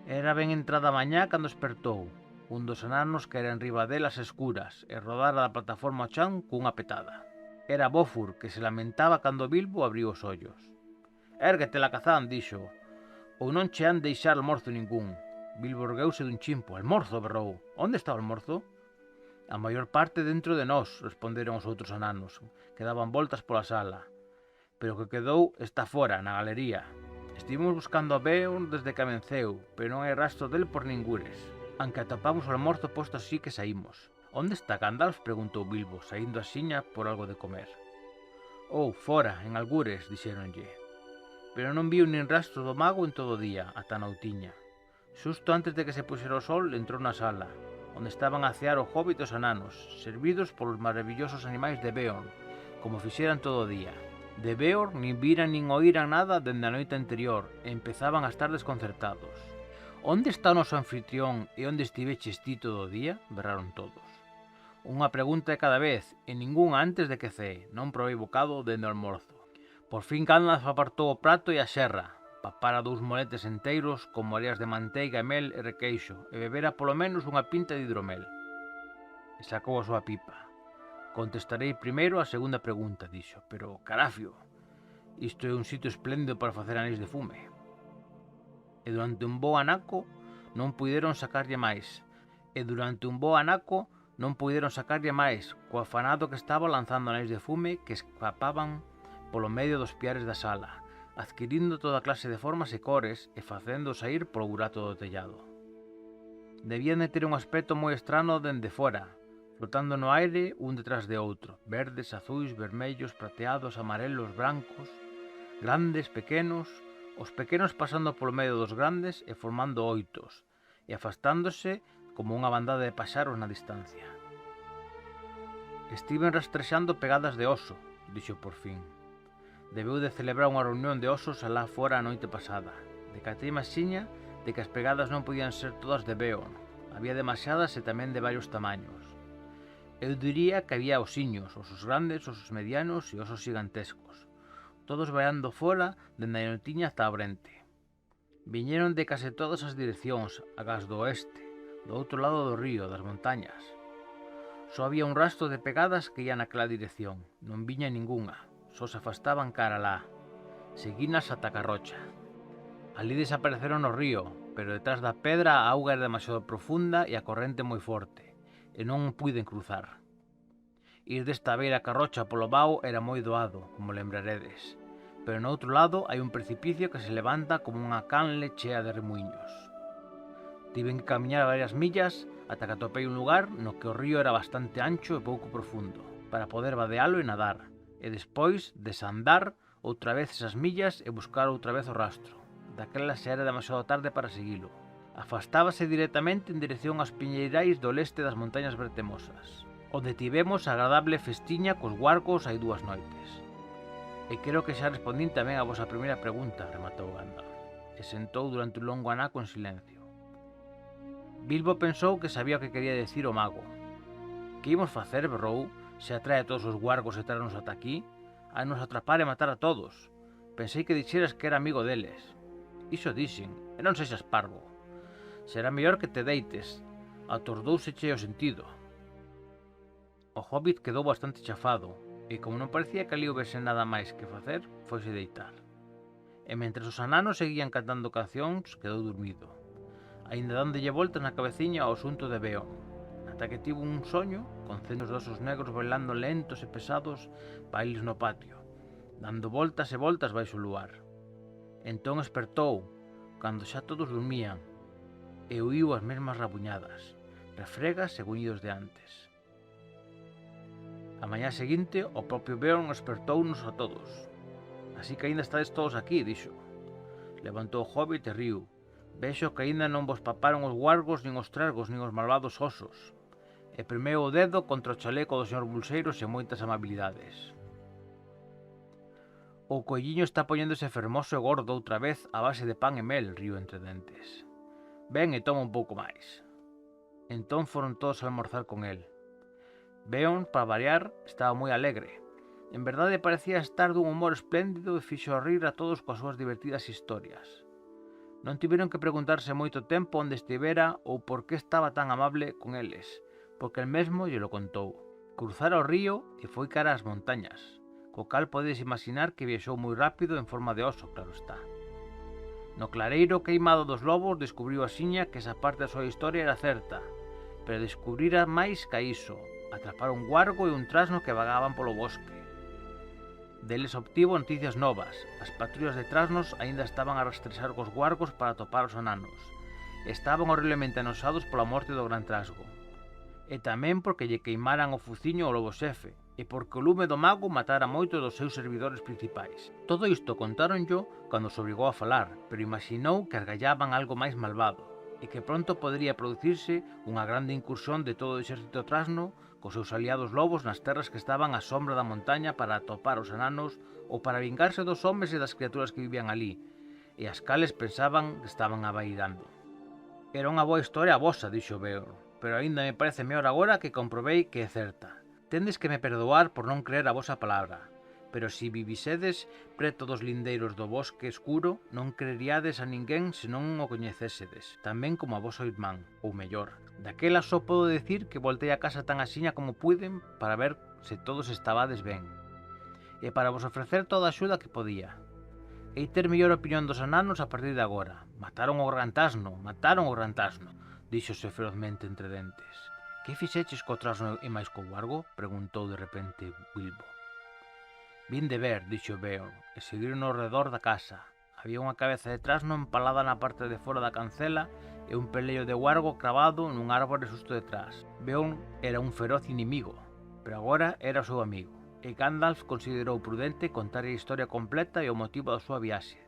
Era ben entrada a mañá cando despertou. Un dos enanos caera enriba delas escuras e rodara da plataforma ao chan cunha petada. Era Bofur, que se lamentaba cando Bilbo abriu os ollos. «Érguete, Lacazán», dixo, «ou non che han deixar almorzo ningún». Bilbo ergueuse dun chimpo. «Almorzo», berrou. «Onde está o almorzo?» «A maior parte dentro de nós», responderon os outros ananos, que daban voltas pola sala. «Pero o que quedou está fora, na galería. Estivemos buscando a Beorn desde que amenceu, pero non hai rastro del por ningures. Aunque atopamos o almorzo posto así que saímos». «Onde está Gandalf?», preguntou Bilbo, saindo axiña por algo de comer. «Oh, fora, en algures», dixéronlle. Pero non viu nin rastro do mago en todo o día, ata na outiña. Xusto antes de que se puxera o sol, entrou na sala, onde estaban a cear o hobbit e os ananos, servidos polos maravillosos animais de Beorn, como fixeran todo o día. De Beorn nin viran nin oíran nada dende a noite anterior, e empezaban a estar desconcertados. «Onde está o noso anfitrión e onde estiveches ti todo o día?», berraron todos. Unha pregunta de cada vez, e ningunha antes de que cee, non provei bocado dende o almorzo. Por fin Gandalf apartou o prato e a xerra, papara 2 moletes enteiros con moreas de manteiga e mel e requeixo, e bebera polo menos unha pinta de hidromel. E sacou a súa pipa. «Contestarei primeiro a segunda pregunta», dixo, «pero, carafio, isto é un sitio espléndido para facer anéis de fume». E durante un bo anaco non puideron sacarlle máis, co afanado que estaba lanzando anéis de fume que escapaban polo medio dos piares da sala, adquirindo toda clase de formas e cores e facendo sair polo burato do tellado. Debían de ter un aspecto moi estrano dende fora, flotando no aire un detrás de outro, verdes, azuis, vermellos, prateados, amarelos, brancos, grandes, pequenos, os pequenos pasando polo medio dos grandes e formando oitos, e afastándose como unha bandada de paxaros na distancia. «Estiven rastrexando pegadas de oso», dixo por fin. «Debeu de celebrar unha reunión de osos alá fora a noite pasada. Decateime axiña de que as pegadas non podían ser todas de Beorn. Había demasiadas e tamén de varios tamaños. Eu diría que había osiños, osos grandes, osos medianos e osos gigantescos, todos bailando fora dende a noitiña ata a brente. Viñeron de case todas as direccións, agás do oeste, do outro lado do río, das montañas. Só había un rastro de pegadas que ian naquela dirección, non viña ningunha. Só se afastaban cara alá, seguinas ata Carrocha. Alí desapareceron no río, pero detrás da pedra a auga era demasiado profunda e a corrente moi forte, e non puiden cruzar. Ir desta beira a Carrocha polo vao era moi doado, como lembraredes, pero no outro lado hai un precipicio que se levanta como unha canle chea de remuiños. Tiven que camiñar varias millas ata que atopei un lugar no que o río era bastante ancho e pouco profundo, para poder vadealo e nadar, e despois desandar outra vez esas millas e buscar outra vez o rastro. Daquela xa era demasiado tarde para seguilo. Afastábase directamente en dirección ás piñeirais do leste das montañas Vertemosas, onde tivemos agradable festiña cos guarcos hai 2 noites. E creo que xa respondín tamén a vosa primeira pregunta, rematou Gandalf, e sentou durante un longo anaco en silencio. Bilbo pensou que sabía o que quería dicir o mago. «Que imos facer?» berrou. «Se atrae a todos os guargos e traernos ata aquí? a nos atrapar e matar a todos. Pensei que dixeras que era amigo deles. Iso dixen, e non sexas parvo. Será mellor que te deites, atordouse-che o sentido. O hobbit quedou bastante chafado, e como non parecía que ali houbese nada máis que facer, foise deitar. E mentres os ananos seguían cantando cancións, quedou dormido, aínda dándolle voltas na cabeciña ao asunto de Beorn, ata que tivo un soño con centos de osos negros bailando lentos e pesados bailes no patio, dando voltas e voltas baixo o luar. Entón espertou, cando xa todos dormían, e oíu as mesmas rabuñadas, refregas e guñidos de antes. A mañá seguinte, o propio Beorn espertounos a todos. Así que aínda estades todos aquí, dixo. Levantou o hobbit e riu. Vexo que aínda non vos paparon os guargos, nin os trasgos, nin os malvados osos. E primeu o dedo contra o chaleco do señor Bolseiros e moitas amabilidades. O colliño está poñéndose fermoso e gordo outra vez a base de pan e mel, riu entre dentes. Ven e toma un pouco máis. Entón foron todos a almorzar con el. Beorn, para variar, estaba moi alegre. En verdade parecía estar dun humor espléndido e fixo rir a todos coas súas divertidas historias. Non tiveron que preguntarse moito tempo onde estivera ou por que estaba tan amable con eles, porque el mesmo lle lo contou. Cruzara o río e foi cara ás montañas, co cal podedes imaginar que viaxou moi rápido en forma de oso, claro está. No clareiro queimado dos lobos descubriu asiña que esa parte da súa historia era certa, pero descubrira máis ca iso, atrapar un guargo e un trasno que vagaban polo bosque. Deles obtivo noticias novas. As patrullas de trasnos aínda estaban a rastrexar cos guargos para atopar os ananos. Estaban horriblemente anosados pola morte do gran trasgo. E tamén porque lle queimaran o fuciño ao lobo xefe, e porque o lume do mago matara moito dos seus servidores principais. Todo isto contáronllo cando se obrigou a falar, pero imaxinou que argallaban algo máis malvado, e que pronto podería producirse unha grande incursión de todo o exército trasno cos seus aliados lobos nas terras que estaban á sombra da montaña para atopar os enanos ou para vingarse dos homes e das criaturas que vivían ali, e as cales pensaban que estaban abairando. Era unha boa historia a vosa, dixo Beorn, pero aínda me parece mellor agora que comprobei que é certa. Tendes que me perdoar por non creer a vosa palabra, pero si vivisedes preto dos lindeiros do bosque escuro, non creeríades a ninguén se non o coñecésedes, tamén como a voso irmán, ou mellor. Daquela só podo decir que voltei a casa tan asiña como puiden para ver se todos estabades ben, e para vos ofrecer toda a axuda que podía. Hei ter mellor opinión dos ananos a partir de agora. Mataron o gran trasno, díxose ferozmente entre dentes. Que fixeches co trasno e máis co guargo? Preguntou de repente Bilbo. Vin de ver, dixo Beorn, e seguiron ao redor da casa. Había unha cabeza de trasno empalada na parte de fora da cancela e un peleio de guargo cravado nun árbore xusto detrás. Beorn era un feroz inimigo, pero agora era o seu amigo, e Gandalf considerou prudente contar a historia completa e o motivo da súa viaxe,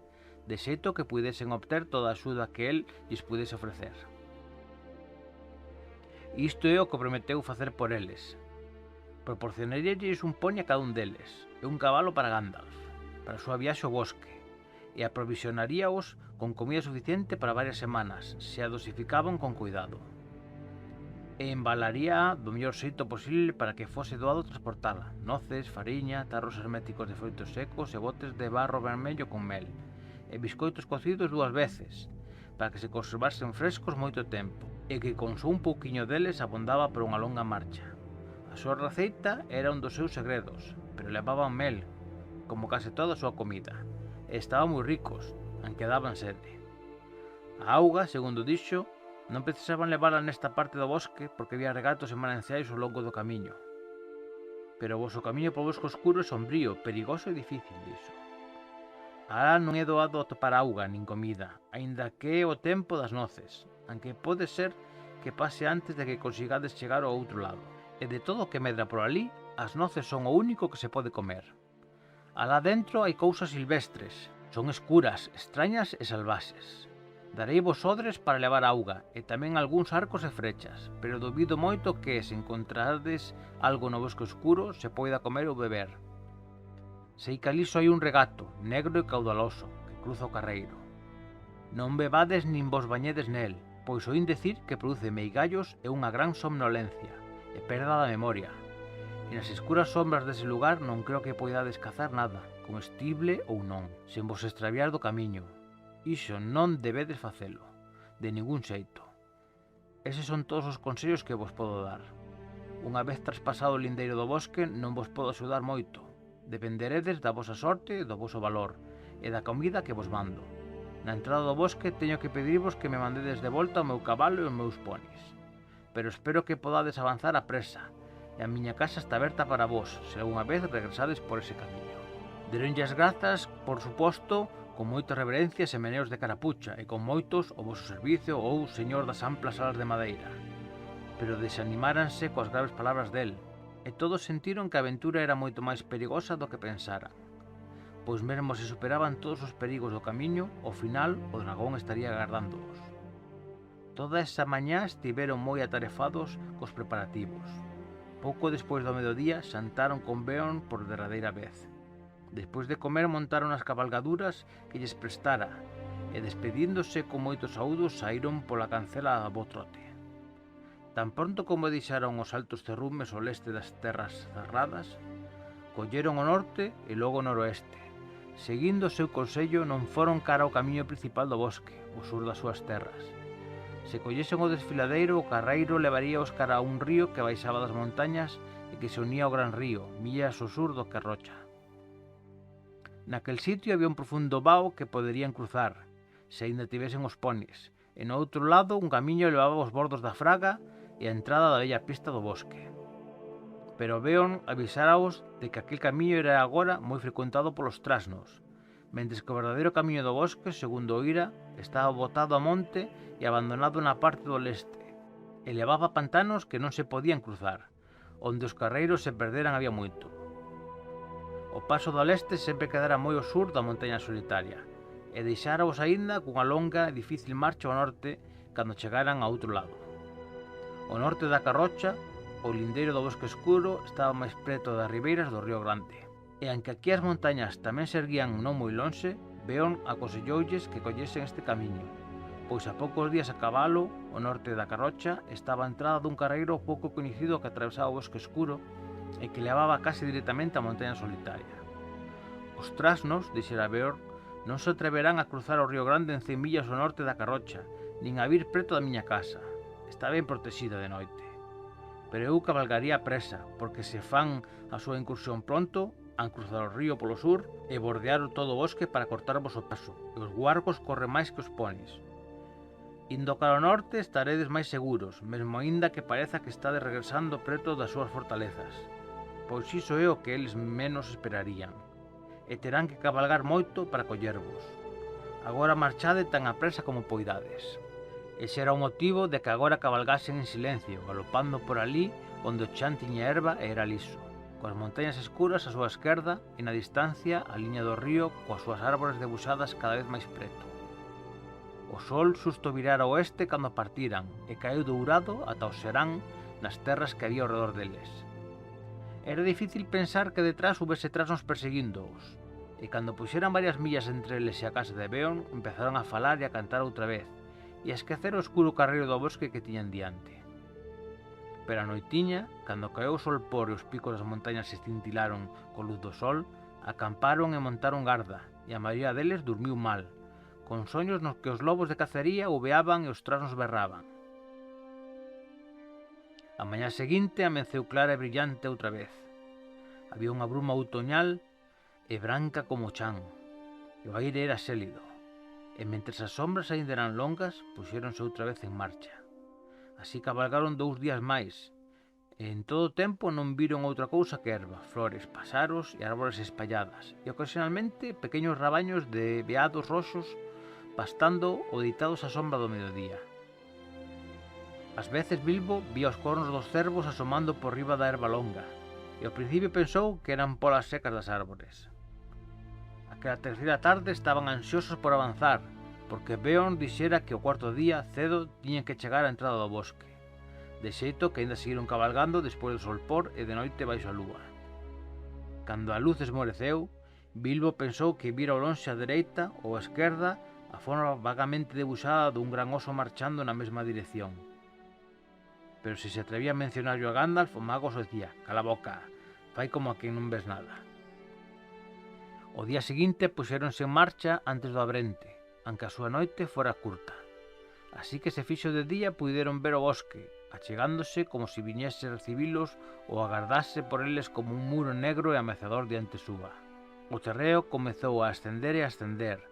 de xeito que pudesen obter toda a axuda que el lles pudese ofrecer. Isto é o que prometeu facer por eles. Proporcionaríalles un poni a cada un deles, e un cabalo para Gandalf, para a súa viaxe ao bosque, e aprovisionaríaos con comida suficiente para varias semanas, se a dosificaban con cuidado. E embalaría do mellor xeito posible para que fose doado transportala, noces, fariña, tarros herméticos de froitos secos e botes de barro vermello con mel, e biscoitos cocidos 2 veces, para que se conservasen frescos moito tempo, e que con só un pouquiño deles abondaba por unha longa marcha. A súa receita era un dos seus segredos, pero levaban mel, como case toda a súa comida, e estaban moi ricos, aunque daban sede. A auga, segundo dixo, non precisaban levala nesta parte do bosque porque había regatos e mananciais ao longo do camiño. Pero o voso camiño polo bosque oscuro é sombrío, perigoso e difícil, dixo. Alá non é doado atopar auga nin comida, aínda que é o tempo das noces, aunque pode ser que pase antes de que consigades chegar ao outro lado. E de todo o que medra por ali, as noces son o único que se pode comer. Alá dentro hai cousas silvestres, son escuras, extrañas e salvaxes. Darei vos odres para levar auga e tamén algúns arcos e frechas, pero dubido moito que, se encontrades algo no bosque oscuro, se poida comer ou beber. Sei que ali só hai un regato, negro e caudaloso, que cruza o carreiro. Non bebades nin vos bañedes nel, pois oín decir que produce meigallos e unha gran somnolencia, e perda da memoria, E nas escuras sombras dese lugar non creo que poidades cazar nada, comestible ou non, sen vos extraviar do camiño. Iso non debedes facelo, de ningún xeito. Eses son todos os consellos que vos podo dar. Unha vez traspasado o lindeiro do bosque non vos podo axudar moito. Dependeredes da vosa sorte e do voso valor, e da comida que vos mando. Na entrada do bosque teño que pedirvos que me mandedes de volta o meu cabalo e os meus ponis. Pero espero que podades avanzar a presa, e a miña casa está aberta para vos, se algunha vez regresades por ese camiño. Deronlle as grazas, por suposto, con moitas reverencias e meneos de carapucha, e con moitos o voso servicio ou señor das amplas salas de madeira. Pero desanimáranse coas graves palabras del, e todos sentiron que a aventura era moito máis perigosa do que pensaran. Pois mesmo se superaban todos os perigos do camiño, ao final o dragón estaría agardándoos. Toda esa mañá estiveron moi atarefados cos preparativos. Pouco despois do mediodía xantaron con Beorn por derradeira vez. Despois de comer montaron as cabalgaduras que lles prestara, e despedíndose con moitos saúdos saíron pola cancela a bo trote. Tan pronto como deixaron os altos cerrumes ao leste das terras cerradas, colleron o norte e logo o noroeste. Seguindo o seu consello non foron cara ao camiño principal do bosque, o sur das súas terras. Se collesen o desfiladeiro, o carreiro levaríaos cara a un río que baixaba das montañas e que se unía ao gran río, millas ao sur do Carrocha. Naquel sitio había un profundo vao que poderían cruzar, se aínda tivesen os ponis, e no outro lado un camiño levaba os bordos da fraga e a entrada da bella pista do bosque. Pero Beorn avisáraos de que aquel camiño era agora moi frecuentado polos trasnos, mentres que o verdadeiro camiño do bosque, segundo oíra, estaba botado a monte e abandonado na parte do leste, e levaba pantanos que non se podían cruzar, onde os carreiros se perderan había moito. O paso do leste sempre quedara moi ao sur da montaña solitaria, e deixáraos aínda cunha longa e difícil marcha ao norte cando chegaran a outro lado. O norte da Carrocha, o lindeiro do bosque escuro, estaba máis preto das ribeiras do Río Grande. E aunque aquí as montañas tamén se erguían non moi lonxe, Beorn aconselloulles que collesen este camiño, pois a poucos días a cabalo, o norte da Carrocha, estaba a entrada dun carreiro pouco coñecido que atravesaba o bosque escuro e que levaba case directamente á montaña solitaria. Os trasnos, dixera Beorn, non se atreverán a cruzar o Río Grande en 100 millas ao norte da Carrocha, nin a vir preto da miña casa. Está ben protexida de noite. Pero eu cabalgaría a presa, porque se fan a súa incursión pronto, han cruzar o río polo sur e bordear todo o bosque para cortarvos o paso, e os guargos corren máis que os ponis. Indo cara ao norte estaredes máis seguros, mesmo aínda que pareza que estades regresando preto das súas fortalezas, pois iso é o que eles menos esperarían, e terán que cabalgar moito para collervos. Agora marchade tan a presa como poidades. Ese era o motivo de que agora cabalgasen en silencio, galopando por ali onde o chan tiña erva e era liso, coas montañas escuras á súa esquerda e na distancia a liña do río coas súas árbores debuxadas cada vez máis preto. O sol susto virara ao oeste cando partiran e caeu dourado ata o serán nas terras que había ao redor deles. Era difícil pensar que detrás houbese trasnos perseguíndoos, e cando puxeran varias millas entre eles e a casa de Beorn, empezaron a falar e a cantar outra vez, e a esquecer o escuro carreiro do bosque que tiñan diante. Pero a noitiña, cando caeu o sol por e os picos das montañas se cintilaron co luz do sol, acamparon e montaron garda, e a maioría deles dormiu mal, con soños nos que os lobos de cacería uveaban e os trasnos berraban. A mañá seguinte amenceu clara e brillante outra vez. Había unha bruma outoñal e branca como o chan, e o aire era xélido. E mentres as sombras aínda eran longas, puxéronse outra vez en marcha. Así cabalgaron 2 días máis, e en todo o tempo non viron outra cousa que erva, flores, paxaros e árbores espalladas, e ocasionalmente pequenos rabaños de veados roxos pastando ou deitados á sombra do mediodía. Ás veces Bilbo vía os cornos dos cervos asomando por riba da erva longa, e ao principio pensou que eran polas secas das árbores. Aquela terceira tarde estaban ansiosos por avanzar, porque Beorn dixera que o cuarto día, cedo, tiñan que chegar á entrada do bosque, de xeito que aínda seguiron cabalgando despois do solpor e de noite baixo a lúa. Cando a luz esmoreceu, Bilbo pensou que vira ao lonxe á dereita ou á esquerda a forma vagamente debuxada dun gran oso marchando na mesma dirección. pero se atrevía a mencionarlo a Gandalf, o mago só dicía: cala a boca, fai como a quen non ves nada. O día seguinte puxéronse en marcha antes do abrente, aunque a súa noite fora curta. Así que se fixo de día puideron ver o bosque, achegándose como se viñese a recibilos ou agardase por eles como un muro negro e amezador diante súa. O terreo comezou a ascender e a ascender,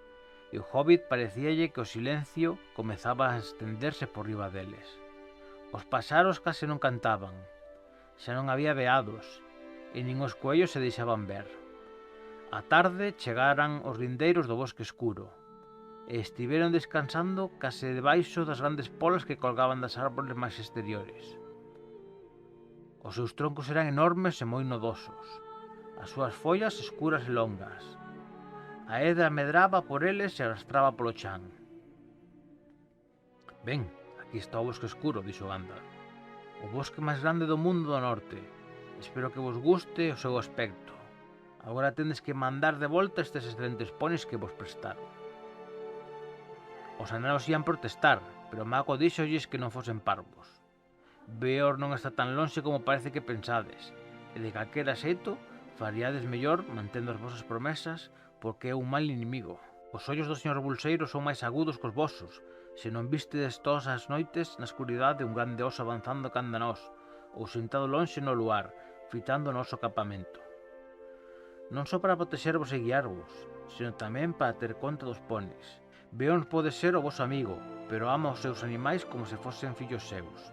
e o hobbit parecíalle que o silencio comezaba a estenderse por riba deles. Os paxaros case non cantaban, xa non había veados, e nin os coellos se deixaban ver. A tarde chegaran os lindeiros do bosque escuro, e estiveron descansando case debaixo das grandes polas que colgaban das árbores máis exteriores. Os seus troncos eran enormes e moi nodosos, as súas follas escuras e longas. A edra medraba por eles e arrastraba polo chan. Ben, aquí está o bosque escuro, dixo Gandalf, o bosque máis grande do mundo do norte. Espero que vos guste o seu aspecto. Agora tendes que mandar de volta estes excelentes ponis que vos prestaron. Os ananos ian protestar, pero o mago díxolles que non fosen parvos. Beor non está tan lonxe como parece que pensades, e de calquera xeito faríades mellor mantendo as vosas promesas, porque é un mal inimigo. Os ollos do señor Bolseiro son máis agudos que os vosos, se non vistedes todas as noites na escuridade un grande oso avanzando canda nós, ou sentado lonxe no luar, fitando o noso campamento. Non só para protexervos e guiarvos, sino tamén para ter conta dos ponis. Beorn pode ser o voso amigo, pero ama os seus animais como se fosen fillos seus.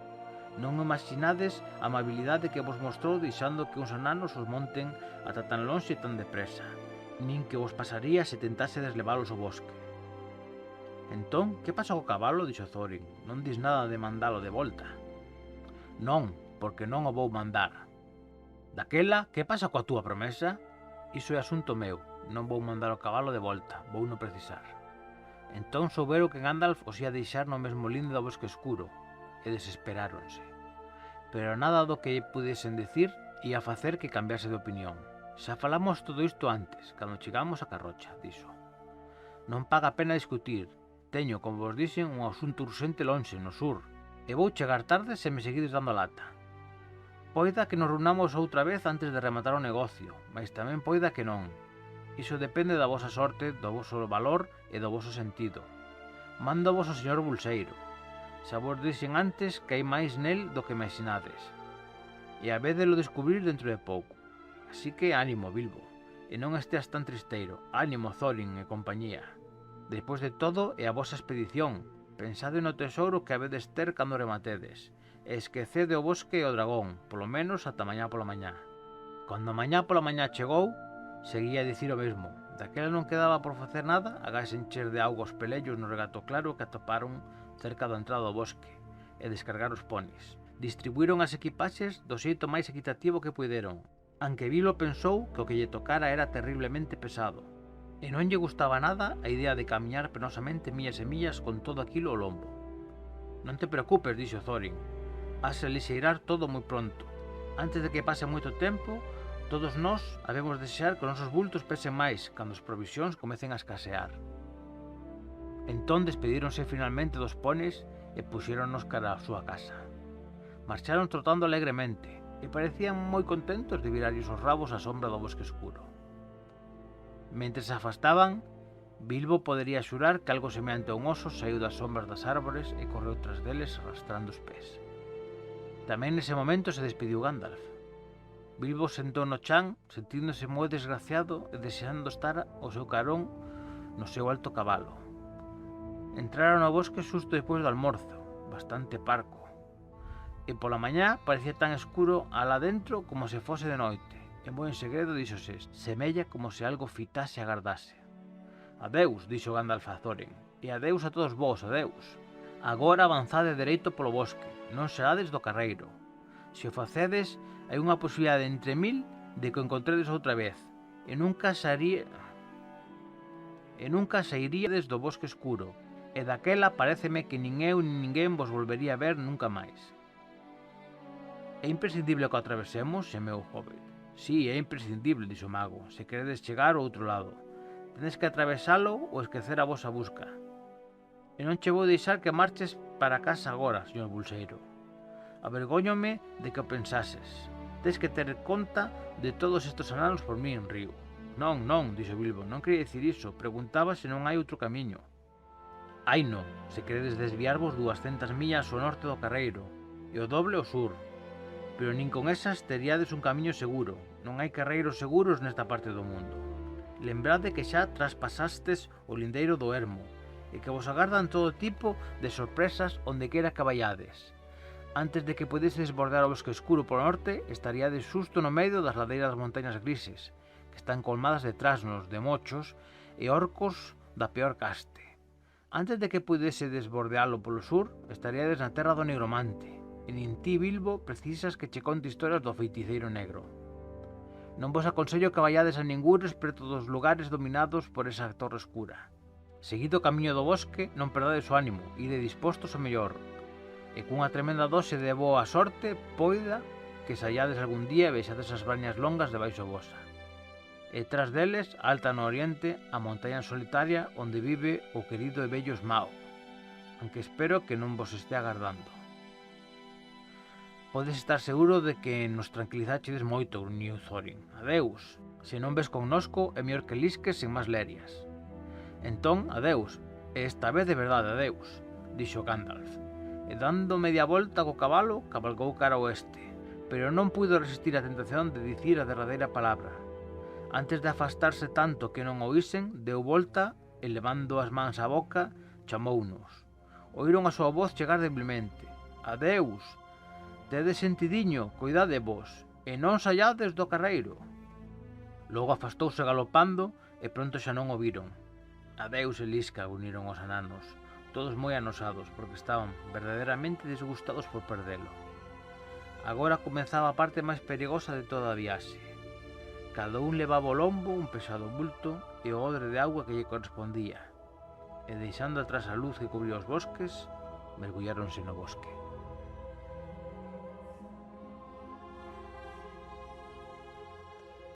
Non imaginades a amabilidade que vos mostrou deixando que uns ananos os monten ata tan lonxe e tan depresa, nin que vos pasaría se tentásedes leválos ao bosque. Entón, que pasa co cabalo? Dixo Thorin. Non dis nada de mandalo de volta. Non, porque non o vou mandar. Daquela, que pasa coa túa promesa? Iso é asunto meu, non vou mandar o cabalo de volta, vou non precisar. Entón souberon que Gandalf os ia deixar no mesmo linde do bosque escuro, e desesperáronse. Pero nada do que pudesen decir ia facer que cambiase de opinión. Xa falamos todo isto antes, cando chegamos a Carrocha, dixo. Non paga pena discutir. Teño, como vos dixen, un asunto urxente lonxe, no sur, e vou chegar tarde se me seguides dando lata. Poida que nos reunamos outra vez antes de rematar o negocio, mas tamén poida que non. Iso depende da vosa sorte, do voso valor e do voso sentido. Mando vos ao señor Bolseiro. Xa vos dixen antes que hai máis nel do que imaginades, e habédelo descubrir dentro de pouco. Así que ánimo, Bilbo, e non esteas tan tristeiro. Ánimo, Thorin e compañía. Despois de todo, é a vosa expedición. Pensade no tesouro que habedes ter cando rematedes, e esquecede o bosque e o dragón, polo menos ata mañá pola mañá. Cando mañá pola mañá chegou, seguía a dicir o mesmo. Daquela non quedaba por facer nada, agás encher de auga os pelellos no regato claro que atoparon cerca da entrada do bosque, e descargar os ponis. Distribuíron as equipaxes do xeito máis equitativo que puideron, aunque Bilbo pensou que o que lle tocara era terriblemente pesado, e non lle gustaba nada a idea de camiñar penosamente millas e millas con todo aquilo ao lombo. Non te preocupes, dixo Thorin, has de lixeirar todo moi pronto. Antes de que pase moito tempo, todos nós habemos desexar que os nosos bultos pesen máis cando as provisións comecen a escasear. Entón despedíronse finalmente dos ponis e puxéronnos cara á súa casa. Marcharon trotando alegremente e parecían moi contentos de virarlles os rabos á sombra do bosque escuro. Mentres se afastaban, Bilbo podería xurar que algo semelhante a un oso saiu das sombras das árbores e correu tras deles arrastrando os pés. Tamén nese momento se despediu Gandalf. Bilbo sentou no chan, sentíndose moi desgraciado e desexando estar ao seu carón no seu alto cabalo. Entraron ao bosque xusto despois do almorzo, bastante parco, e pola mañá parecía tan escuro alá dentro como se fose de noite, e moi en segredo díxose, semella como se algo fitase e agardase. Adeus, dixo Gandalf a Thorin, e adeus a todos vós, adeus. Agora avanzade dereito polo bosque, non serades do carreiro. Se o facedes, hai unha posibilidade entre 1000 de que o encontredes outra vez, e nunca sairíades do bosque escuro, e daquela paréceme que nin eu nin ninguén vos volvería a ver nunca máis. É imprescindible que o atravesemos, xemeu o hobbit. Si, é imprescindible, dixo o mago, se queredes chegar ao outro lado. Tedes que atravesalo ou esquecer a vosa busca. E non che vou deixar que marches para casa agora, señor Bolseiro. Avergóñome de que o pensases. Tes que ter conta de todos estes ananos por min, río. Non, non, dixo Bilbo, non quería dicir iso, preguntaba se non hai outro camiño. Hai non, se queredes desviarvos 200 millas ao norte do carreiro, e o doble ao sur. Pero nin con esas teríades un camiño seguro, non hai carreiros seguros nesta parte do mundo. Lembrade que xa traspasastes o lindeiro do Ermo, e que vos agardan todo tipo de sorpresas onde quera que vaiades. Antes de que podesedes bordar o bosque escuro polo norte, estaríades xusto no medio das ladeiras das montañas grises, que están colmadas de trasnos, de mochos e orcos da peor caste. Antes de que podesedes bordealo polo sur, estaríades na terra do negromante, e nin ti, Bilbo, precisas que che conte historias do feiticeiro negro. Non vos aconsello que vaiades a ningures preto dos lugares dominados por esa torre escura. Seguido o camiño do bosque, non perdades o ánimo, ide dispostos ao mellor, e cunha tremenda dose de boa sorte poida que saiades algún día e vexades as brañas longas debaixo vosa. E tras deles, alta no oriente, a montaña solitaria onde vive o querido e bello Smaug, aunque espero que non vos este agardando. Podes estar seguro de que nos tranquilizachedes moito, grunhiu Thorin. Adeus. Se non ves connosco, é mellor que lisques sen máis lerias. Entón, adeus. E esta vez de verdade adeus, dixo Gandalf. E dando media volta co cabalo, cabalgou cara ao oeste, pero non puido resistir a tentación de dicir a derradeira palabra. Antes de afastarse tanto que non oísen, deu volta e, levando as mans á boca, chamounos. Oíron a súa voz chegar deblemente. Adeus! Tedes sentidiño, coidade vos, e non saiades do carreiro. Logo afastouse galopando e pronto xa non o viron. Adeus, Elisca, uniron os ananos, todos moi anosados, porque estaban verdadeiramente disgustados por perdelo. Agora comenzaba a parte máis perigosa de toda a viaxe. Cada un levaba ao lombo un pesado bulto e o odre de auga que lle correspondía, e deixando atrás a luz que cubría os bosques, mergulláronse no bosque.